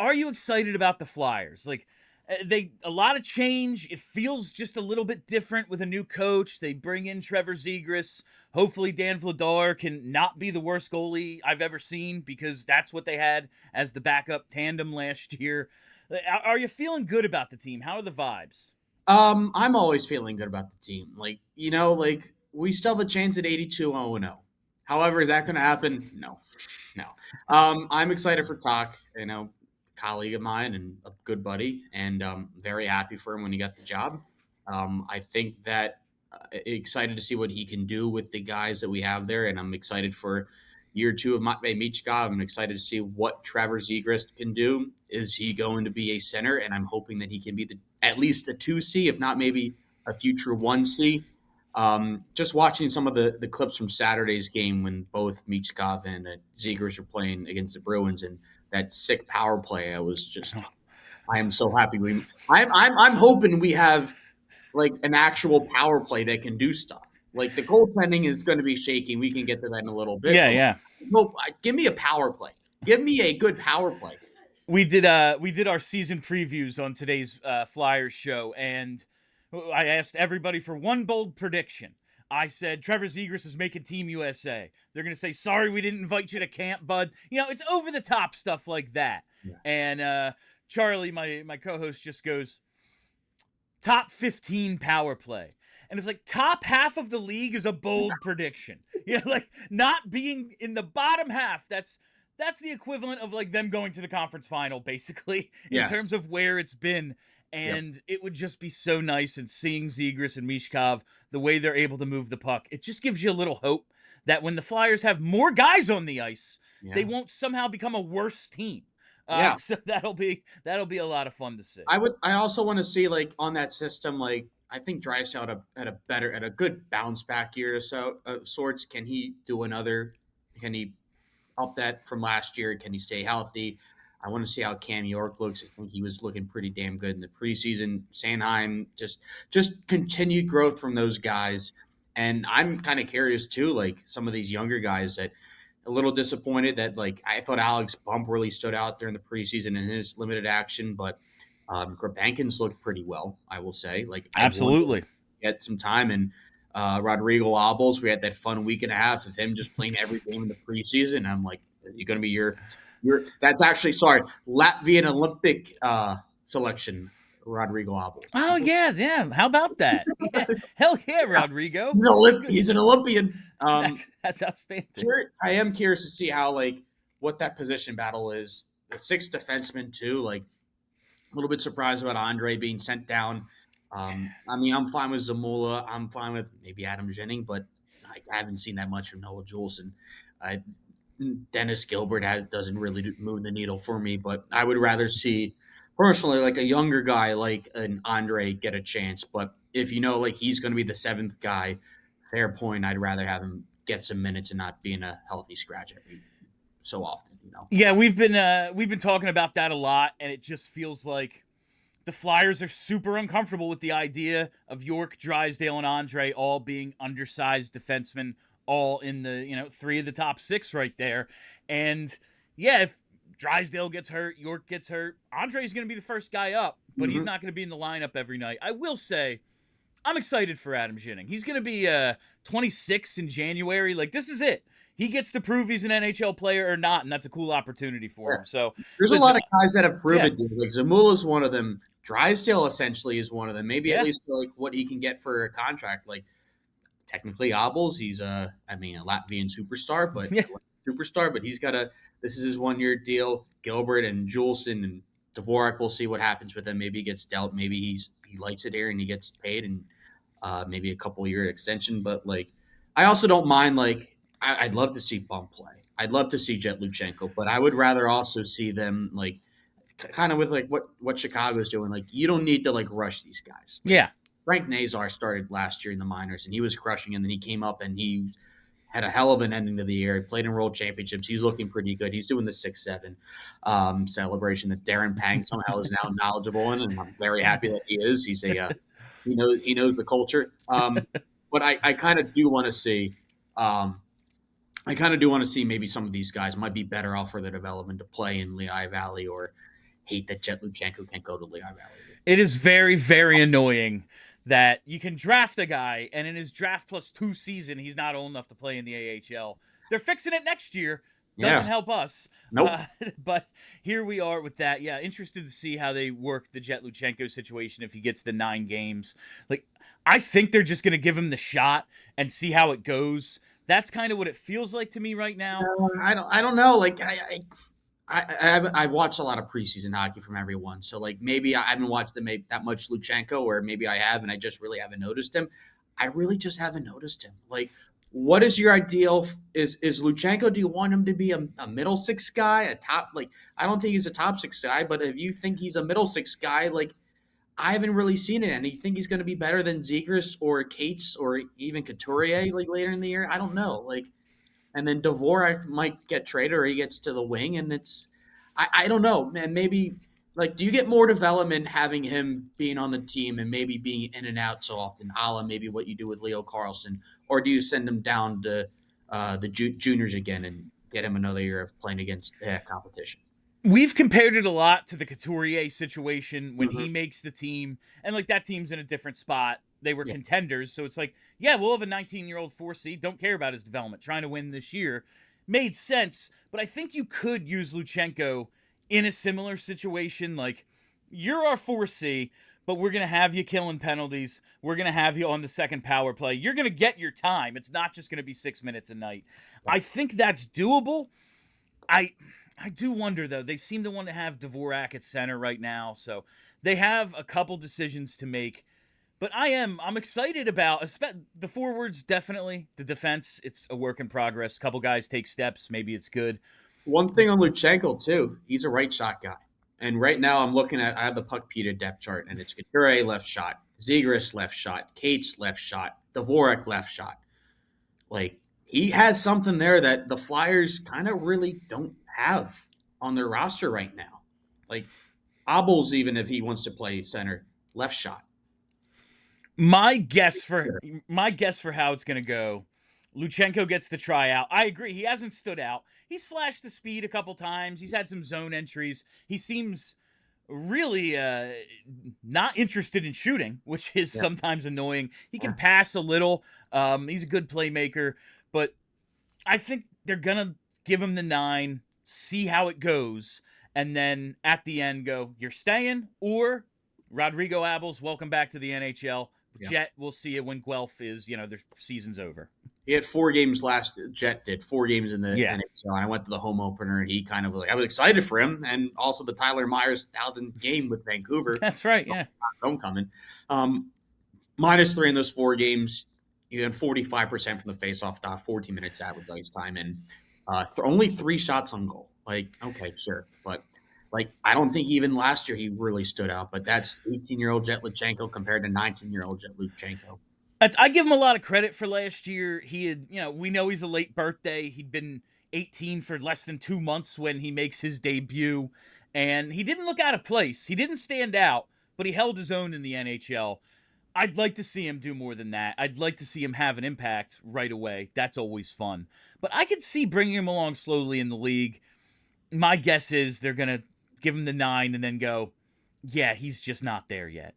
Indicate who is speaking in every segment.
Speaker 1: are you excited about the Flyers? Like, a lot of change. It feels just a little bit different with a new coach. They bring in Trevor Zegras. Hopefully Dan Vladar can not be the worst goalie I've ever seen, because that's what they had as the backup tandem last year. Are you feeling good about the team? How are the vibes?
Speaker 2: I'm always feeling good about the team. Like we still have a chance at 82-0-0. However, is that going to happen? No, no. I'm excited for Talk, colleague of mine and a good buddy, and very happy for him when he got the job. I think that excited to see what he can do with the guys that we have there, and I'm excited for year two of Matvei Michkov. I'm excited to see what Trevor Zegras can do. Is he going to be a center? And I'm hoping that he can be at least a 2C, if not maybe a future 1C. Just watching some of the clips from Saturday's game when both Michkov and Zegras were playing against the Bruins, and that sick power play, I am so happy. I'm hoping we have like an actual power play that can do stuff. Like the goaltending is going to be shaky. We can get to that in a little bit.
Speaker 1: Yeah,
Speaker 2: But
Speaker 1: yeah.
Speaker 2: no, give me a power play. Give me a good power play.
Speaker 1: We did our season previews on today's Flyers show, and I asked everybody for one bold prediction. I said Trevor Zegras is making Team USA. They're gonna say, "Sorry, we didn't invite you to camp, bud." It's over the top stuff like that.
Speaker 2: Yeah.
Speaker 1: And Charlie, my co-host, just goes, "Top 15 power play." And it's like, top half of the league is a bold prediction. Like not being in the bottom half, that's the equivalent of like them going to the conference final, basically, in terms of where it's been. And It would just be so nice, and seeing Zegras and Michkov, the way they're able to move the puck, it just gives you a little hope that when the Flyers have more guys on the ice, they won't somehow become a worse team. So that'll be a lot of fun to see.
Speaker 2: I also want to see like on that system, like I think Drysdale had a good bounce back year of sorts. Can he do another? Can he up that from last year? Can he stay healthy? I want to see how Cam York looks. I think he was looking pretty damn good in the preseason. Sanheim, just continued growth from those guys. And I'm kind of curious too, like some of these younger guys that a little disappointed that like I thought Alex Bump really stood out during the preseason in his limited action, but Grabankins looked pretty well, I will say. Like
Speaker 1: Absolutely.
Speaker 2: Get some time, and Rodrigo Abels, we had that fun week and a half of him just playing every game in the preseason. I'm like, are you going to be your that's actually Latvian Olympic selection, Rodrigo Abels.
Speaker 1: Oh yeah. How about that? Yeah. Hell yeah, Rodrigo.
Speaker 2: He's an Olympian.
Speaker 1: That's outstanding.
Speaker 2: I am curious to see how what that position battle is. The sixth defenseman too. Like a little bit surprised about Andre being sent down. I mean, I'm fine with Zamula. I'm fine with maybe Adam Jennings, but I haven't seen that much from Noah Juleson. Dennis Gilbert doesn't really move the needle for me, but I would rather see personally like a younger guy like an Andre get a chance. But if like he's going to be the seventh guy, fair point. I'd rather have him get some minutes and not be in a healthy scratch every so often.
Speaker 1: Yeah, we've been talking about that a lot, and it just feels like the Flyers are super uncomfortable with the idea of York, Drysdale, and Andre all being undersized defensemen, all in the three of the top six right there. And yeah, if Drysdale gets hurt, York gets hurt, Andre's going to be the first guy up, but he's not going to be in the lineup every night. I will say, I'm excited for Adam Jennings. He's going to be 26 in January. Like, this is it. He gets to prove he's an NHL player or not, and that's a cool opportunity for him. So
Speaker 2: there's a lot of guys that have proven it. Like Zamula's one of them. Drysdale essentially is one of them. Maybe at least like what he can get for a contract. Like technically Abels, he's a Latvian superstar, but he's got this is his 1 year deal. Gilbert and Juleson and Dvorak, we'll see what happens with him. Maybe he gets dealt. Maybe he likes it here and he gets paid, and maybe a couple year extension. But like, I also don't mind I'd love to see Bump play. I'd love to see Jett Luchenko, but I would rather also see them like kind of with like what Chicago's doing. Like you don't need to like rush these guys. Like, Frank Nazar started last year in the minors and he was crushing, and then he came up and he had a hell of an ending to the year. He played in World Championships. He's looking pretty good. He's doing the 6-7 celebration that Darren Pang somehow is now knowledgeable in, and I'm very happy that he is. He's he knows the culture. But I kind of do want to see. I kind of do want to see maybe some of these guys might be better off for their development to play in Lehigh Valley or hate that Jett Luchanko can't go to Lehigh Valley.
Speaker 1: It is very, very annoying that you can draft a guy, and in his draft plus 2 season, he's not old enough to play in the AHL. They're fixing it next year. Doesn't help us.
Speaker 2: Nope.
Speaker 1: But here we are with that. Yeah, interested to see how they work the Jett Luchanko situation if he gets the 9 games. Like, I think they're just going to give him the shot and see how it goes. That's kind of what it feels like to me right now.
Speaker 2: I don't know. Like I've watched a lot of preseason hockey from everyone, so like maybe I haven't watched that much Luchanko, or maybe I have and I just really haven't noticed him. I really just haven't noticed him. Like, what is your ideal? Is Luchanko? Do you want him to be a middle 6 guy, a top? Like, I don't think he's a top 6 guy, but if you think he's a middle 6 guy, like, I haven't really seen it. And you think he's going to be better than Zegras or Cates or even Couturier like later in the year? I don't know. Like. And then Dvorak might get traded or he gets to the wing. And I don't know, man. Maybe, like, do you get more development having him being on the team and maybe being in and out so often, a la maybe what you do with Leo Carlsson? Or do you send him down to the juniors again and get him another year of playing against competition?
Speaker 1: We've compared it a lot to the Couturier situation when he makes the team. And, like, that team's in a different spot. They were contenders, so it's like, yeah, we'll have a 19-year-old 4 seed. Don't care about his development. Trying to win this year made sense, but I think you could use Luchenko in a similar situation. Like, you're our 4C, but we're going to have you killing penalties. We're going to have you on the second power play. You're going to get your time. It's not just going to be 6 minutes a night. I think that's doable. I do wonder, though. They seem to want to have Dvorak at center right now, so they have a couple decisions to make. But I'm excited about the forwards, definitely. The defense, it's a work in progress. A couple guys take steps. Maybe it's good.
Speaker 2: One thing on Luchenko, too, he's a right shot guy. And right now I have the puck Peter depth chart, and it's Couturier left shot, Zegras left shot, Cates left shot, Dvorak left shot. Like, he has something there that the Flyers kind of really don't have on their roster right now. Like, Abels, even if he wants to play center, left shot.
Speaker 1: My guess for how it's going to go, Luchenko gets the tryout. I agree. He hasn't stood out. He's flashed the speed a couple times. He's had some zone entries. He seems really not interested in shooting, which is sometimes annoying. He can pass a little. He's a good playmaker. But I think they're going to give him the 9, see how it goes, and then at the end go, you're staying, or Rodrigo Abels, welcome back to the NHL. Jett, we'll see you when Guelph is, their season's over.
Speaker 2: He had 4 games Jett did 4 games in the NHL. I went to the home opener, and he kind of I was excited for him, and also the Tyler Myers 1,000th game with Vancouver.
Speaker 1: That's right, yeah.
Speaker 2: Homecoming. -3 in those 4 games. You had 45% from the faceoff dot, 14 minutes average ice time, and only 3 shots on goal. Like, okay, sure, but like, I don't think even last year he really stood out, but that's 18-year-old Jett Luchenko compared to 19-year-old Jett Luchenko.
Speaker 1: I give him a lot of credit for last year. He had, we know he's a late birthday. He'd been 18 for less than 2 months when he makes his debut, and he didn't look out of place. He didn't stand out, but he held his own in the NHL. I'd like to see him do more than that. I'd like to see him have an impact right away. That's always fun. But I could see bringing him along slowly in the league. My guess is they're going to give him the 9 and then go, yeah, he's just not there yet.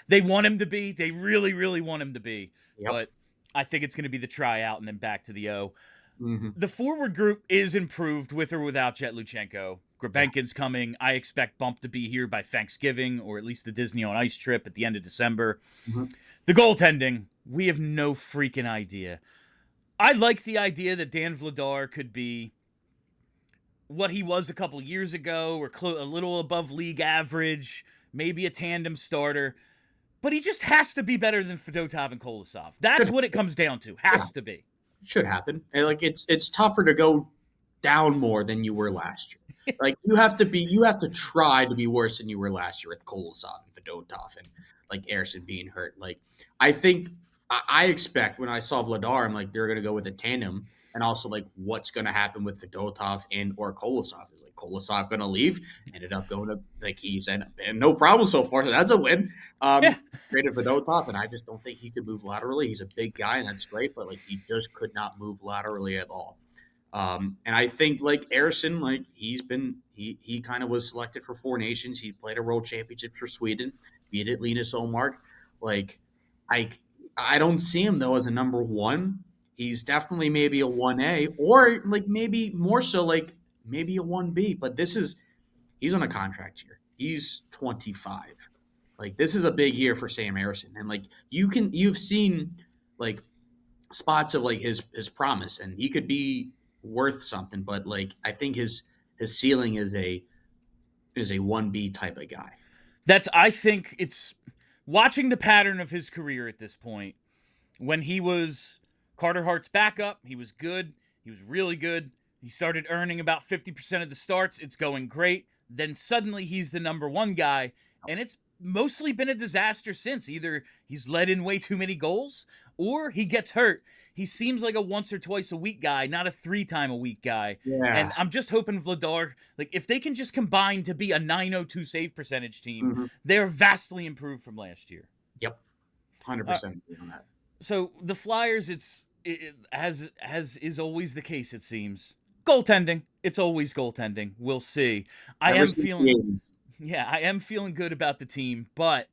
Speaker 1: They want him to be. They really, really want him to be. Yep. But I think it's going to be the tryout and then back to the O. Mm-hmm. The forward group is improved with or without Jett Luchenko. Grabenkin's coming. I expect Bump to be here by Thanksgiving, or at least the Disney on Ice trip at the end of December. Mm-hmm. The goaltending, we have no freaking idea. I like the idea that Dan Vladar could be what he was a couple years ago, or a little above league average, maybe a tandem starter. But he just has to be better than Fedotov and Kolosov. That's what it comes down to. Has to be. Should happen.
Speaker 2: And like, it's tougher to go down more than you were last year. Like, you have to try to be worse than you were last year with Kolosov and Fedotov and like Ersson being hurt. Like, I expect when I saw Vladar, I'm like, they're going to go with a tandem. And also, like, what's going to happen with Fedotov or Kolosov? Is like Kolosov going to leave? Ended up going to, like he said, and no problem so far. So that's a win. Traded Fedotov, and I just don't think he could move laterally. He's a big guy, and that's great, but like, he just could not move laterally at all. And I think like Ersson, like he kind of was selected for Four Nations. He played a World Championship for Sweden, beat it Linus Olmark. Like I I don't see him though as a number one. He's definitely maybe a 1A or like maybe more so like maybe a 1B. But he's on a contract year. He's 25. Like this is a big year for Sam Ersson. And like you've seen like spots of like his promise and he could be worth something, but like I think his ceiling is a 1B type of guy.
Speaker 1: I think it's watching the pattern of his career at this point. When he was Carter Hart's backup, he was good. He was really good. He started earning about 50% of the starts. It's going great. Then suddenly he's the number one guy, and it's mostly been a disaster since. Either he's let in way too many goals or he gets hurt. He seems like a once or twice a week guy, not a 3-time-a-week guy.
Speaker 2: Yeah.
Speaker 1: And I'm just hoping Vladar, like if they can just combine to be a .902 save percentage team, they're vastly improved from last year.
Speaker 2: Yep. 100% on that.
Speaker 1: So the Flyers, as is always the case, it seems. Goaltending. It's always goaltending. We'll see. I am feeling good about the team, but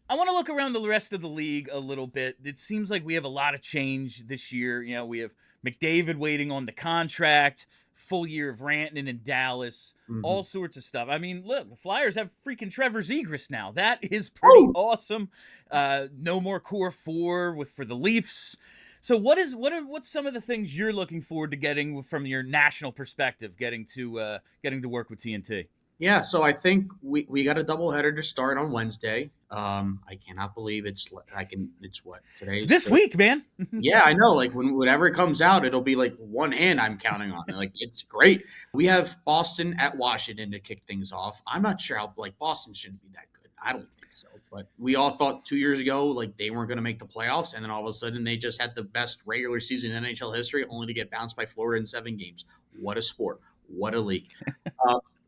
Speaker 1: I want to look around the rest of the league a little bit. It seems like we have a lot of change this year. You know, we have McDavid waiting on the contract, full year of Rantanen in Dallas, all sorts of stuff. I mean, look, the Flyers have freaking Trevor Zegras now. That is pretty awesome. No more core four for the Leafs. So what's some of the things you're looking forward to getting from your national perspective, getting to work with TNT?
Speaker 2: Yeah, so I think we got a doubleheader to start on Wednesday. I cannot believe it's what today?
Speaker 1: It's this week, man.
Speaker 2: Yeah, I know. Like whenever it comes out, it'll be like one hand I'm counting on. Like it's great. We have Boston at Washington to kick things off. I'm not sure how like Boston shouldn't be that good. I don't think so. But we all thought 2 years ago like they weren't going to make the playoffs, and then all of a sudden they just had the best regular season in NHL history, only to get bounced by Florida in 7 games. What a sport! What a league!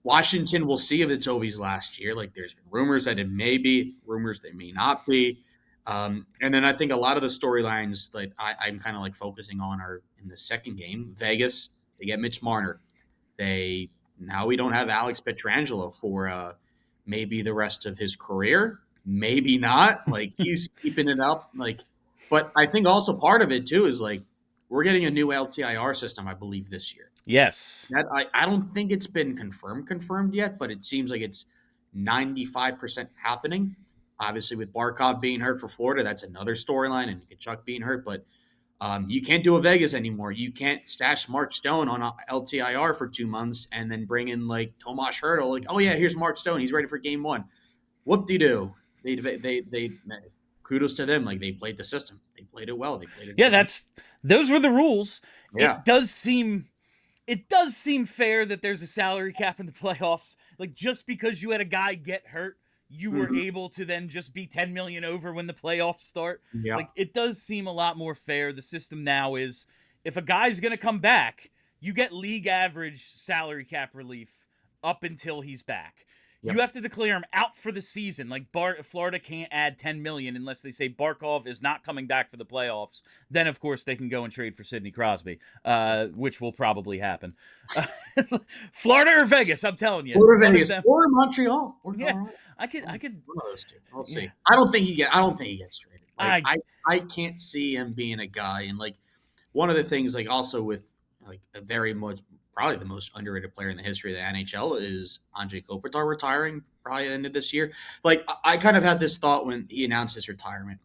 Speaker 2: Washington, we'll see if it's Ovi's last year. Like there's been rumors that it may be, rumors they may not be. And then I think a lot of the storylines that I'm kind of like focusing on are in the second game. Vegas, they get Mitch Marner. Now we don't have Alex Pietrangelo for maybe the rest of his career. Maybe not. Like he's keeping it up. Like, but I think also part of it too is like we're getting a new LTIR system, I believe, this year.
Speaker 1: Yes.
Speaker 2: That I don't think it's been confirmed yet, but it seems like it's 95% happening. Obviously, with Barkov being hurt for Florida, that's another storyline, and Tkachuk being hurt. But you can't do a Vegas anymore. You can't stash Mark Stone on LTIR for 2 months and then bring in like Tomas Hertl. Like, oh yeah, here's Mark Stone. He's ready for game 1. Whoop-de-doo. They kudos to them. Like they played the system. They played it well. They played it.
Speaker 1: Yeah, those were the rules.
Speaker 2: Yeah.
Speaker 1: It does seem fair that there's a salary cap in the playoffs. Like just because you had a guy get hurt, you were able to then just be 10 million over when the playoffs start.
Speaker 2: Yeah.
Speaker 1: Like it does seem a lot more fair. The system now is if a guy's going to come back, you get league average salary cap relief up until he's back. Yep. You have to declare him out for the season. Like Florida can't add 10 million unless they say Barkov is not coming back for the playoffs. Then of course they can go and trade for Sidney Crosby, which will probably happen. Florida or Vegas, I'm telling you.
Speaker 2: Florida, Vegas, or Montreal. Or
Speaker 1: yeah, I could.
Speaker 2: One of those two. We'll see. I don't think he gets traded. Like, I can't see him being a guy. And like one of the things, like also with like a very much. Probably the most underrated player in the history of the NHL is Anze Kopitar retiring probably at the end of this year. Like I kind of had this thought when he announced his retirement.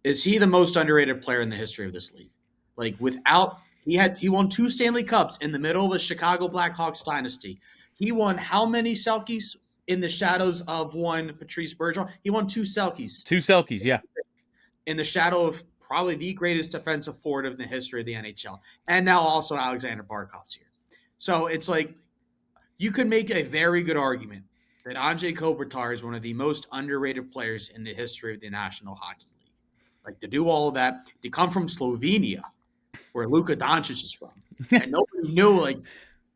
Speaker 2: Is he the most underrated player in the history of this league? Like he won 2 Stanley Cups in the middle of a Chicago Blackhawks dynasty. He won how many Selkes in the shadows of one Patrice Bergeron? He won 2 Selkes.
Speaker 1: 2 Selkes, yeah.
Speaker 2: In the shadow of probably the greatest defensive forward in the history of the NHL. And now also Alexander Barkov's here. So it's like you could make a very good argument that Anze Kopitar is one of the most underrated players in the history of the National Hockey League. Like to do all of that, to come from Slovenia, where Luka Doncic is from, and nobody knew like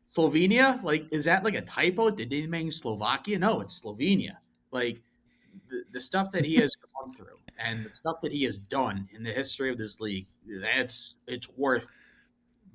Speaker 2: Slovenia. Like, is that like a typo? Did they mean Slovakia? No, it's Slovenia. Like the stuff that he has gone through and the stuff that he has done in the history of this league, it's worth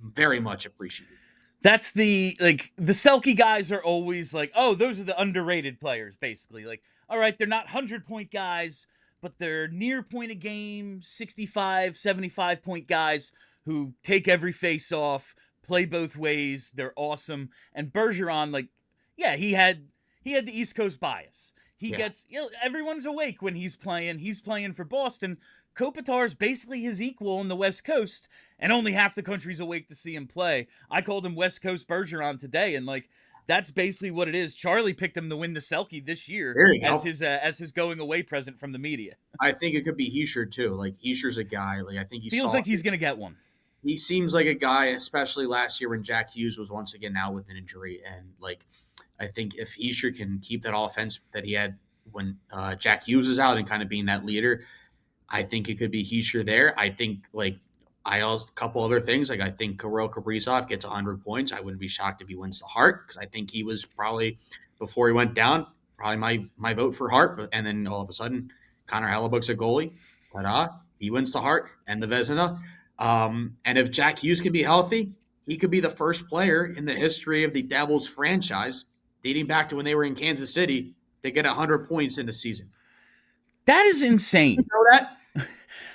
Speaker 2: very much appreciated.
Speaker 1: That's the Selke guys are always like, oh, those are the underrated players, basically. Like, all right, they're not 100-point guys, but they're near point a game, 65, 75-point guys who take every face off, play both ways. They're awesome. And Bergeron, like, yeah, he had the East Coast bias. He gets, everyone's awake when he's playing. He's playing for Boston. Kopitar's basically his equal on the West Coast, and only half the country's awake to see him play. I called him West Coast Bergeron today, and like that's basically what it is. Charlie picked him to win the Selke this year as his going away present from the media.
Speaker 2: I think it could be Hischier too. Like Hischier's a guy. Like I think he
Speaker 1: feels like he's gonna get one.
Speaker 2: He seems like a guy, especially last year when Jack Hughes was once again out with an injury, and like I think if Hischier can keep that offense that he had when Jack Hughes is out and kind of being that leader, I think it could be Hischier there. I think a couple other things. Like I think Kirill Kaprizov gets 100 points. I wouldn't be shocked if he wins the Hart because I think he was probably before he went down probably my vote for Hart. And then all of a sudden, Connor Hellebuck's a goalie. Ta-da! He wins the Hart and the Vezina. And if Jack Hughes can be healthy, he could be the first player in the history of the Devils franchise, dating back to when they were in Kansas City, to get 100 points in the season.
Speaker 1: That is insane.
Speaker 2: You know that?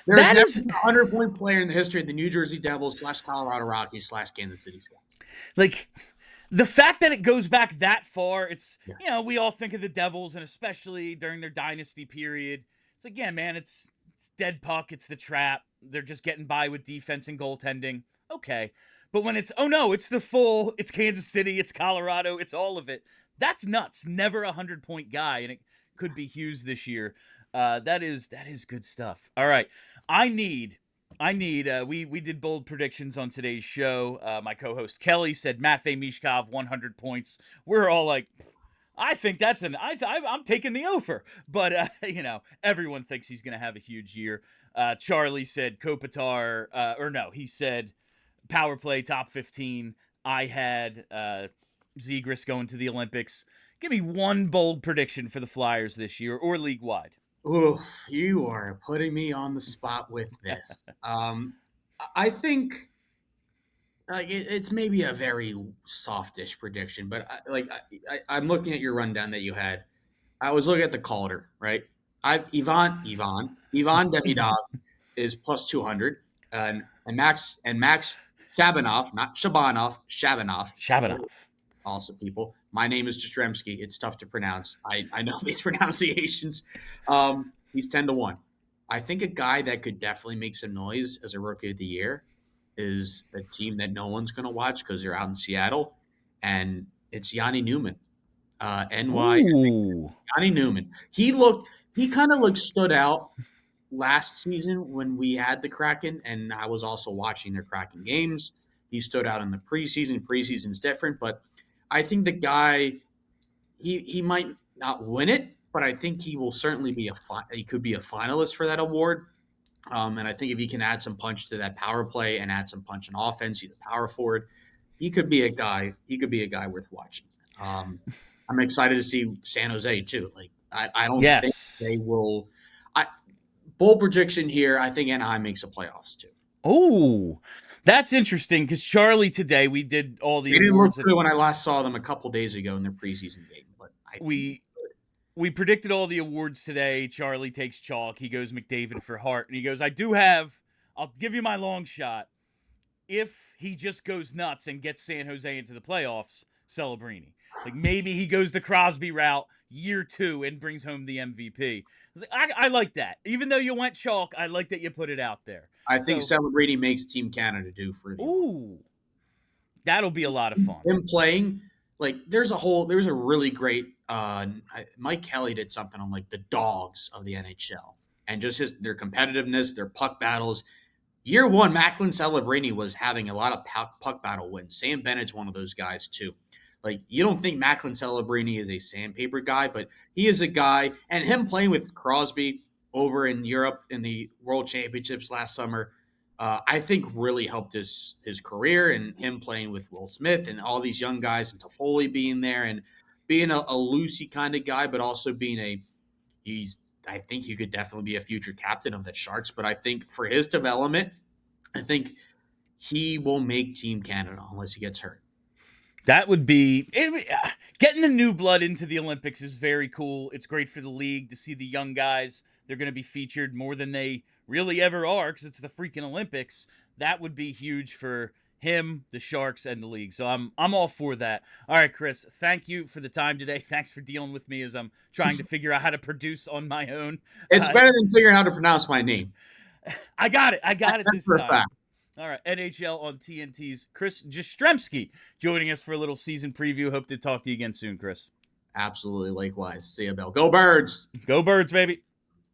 Speaker 2: There's never been a 100-point player in the history of the New Jersey Devils / Colorado Rockies / Kansas City Scouts.
Speaker 1: Like, the fact that it goes back that far, it's, we all think of the Devils, and especially during their dynasty period. It's like, yeah, man, it's dead puck. It's the trap. They're just getting by with defense and goaltending. Okay. But when it's, oh, no, it's it's Kansas City, it's Colorado, it's all of it. That's nuts. Never a 100-point guy, and it could be Hughes this year. That is good stuff. All right. We did bold predictions on today's show. My co-host Kelly said Matvei Mishkov 100 points. We're all like, I think that's I'm taking the over. But, everyone thinks he's going to have a huge year. Charlie said Kopitar, he said power play top 15. I had Zegras going to the Olympics. Give me one bold prediction for the Flyers this year or league-wide.
Speaker 2: Oof, you are putting me on the spot with this. I think it's maybe a very softish prediction, but I'm looking at your rundown that you had. I was looking at the Calder, right? Ivan Demidov is plus 200, and Max Shabanov, not Shabanov, Shabanov. Also, people, my name is Jastrzembski. It's tough to pronounce. I know these pronunciations. He's 10-1. I think a guy that could definitely make some noise as a rookie of the year is a team that no one's going to watch because they're out in Seattle, and it's Yanni Newman. Yanni Newman. He kind of stood out last season when we had the Kraken, and I was also watching their Kraken games. He stood out in the preseason. Preseason's different, but I think the guy, he might not win it, but I think he will certainly be he could be a finalist for that award. And I think if he can add some punch to that power play and add some punch in offense, he's a power forward. He could be a guy worth watching. I'm excited to see San Jose too. Like I don't think they will. Bold prediction here. I think Anaheim makes the playoffs too.
Speaker 1: Oh, that's interesting because Charlie today we did all the
Speaker 2: awards.
Speaker 1: Didn't
Speaker 2: look good when I last saw them a couple days ago in their preseason game, but
Speaker 1: we predicted all the awards today. Charlie takes chalk. He goes McDavid for Hart, and he goes, I'll give you my long shot. If he just goes nuts and gets San Jose into the playoffs, Celebrini. Like maybe he goes the Crosby route year 2 and brings home the MVP. I like that. Even though you went chalk, I like that you put it out there.
Speaker 2: I think Celebrini makes Team Canada do for the
Speaker 1: Ooh. That'll be a lot of fun.
Speaker 2: Him playing, there's a really great Mike Kelly did something on the dogs of the NHL and just their competitiveness, their puck battles. Year 1, Macklin Celebrini was having a lot of puck battle wins. Sam Bennett's one of those guys too. You don't think Macklin Celebrini is a sandpaper guy, but he is a guy. And him playing with Crosby over in Europe in the World Championships last summer, I think really helped his career, and him playing with Will Smith and all these young guys and Toffoli being there and being a loosey kind of guy, but also being I think he could definitely be a future captain of the Sharks. But I think for his development, I think he will make Team Canada unless he gets hurt.
Speaker 1: That would be getting the new blood into the Olympics is very cool. It's great for the league to see the young guys. They're going to be featured more than they really ever are because it's the freaking Olympics. That would be huge for him, the Sharks, and the league. So I'm all for that. All right, Chris, thank you for the time today. Thanks for dealing with me as I'm trying to figure out how to produce on my own.
Speaker 2: It's better than figuring out how to pronounce my name.
Speaker 1: I got it. I got it this
Speaker 2: for
Speaker 1: time.
Speaker 2: A fact.
Speaker 1: All right, NHL on TNT's Chris Jastrzembski joining us for a little season preview. Hope to talk to you again soon, Chris.
Speaker 2: Absolutely, likewise. See you, Bill. Go Birds!
Speaker 1: Go Birds, baby!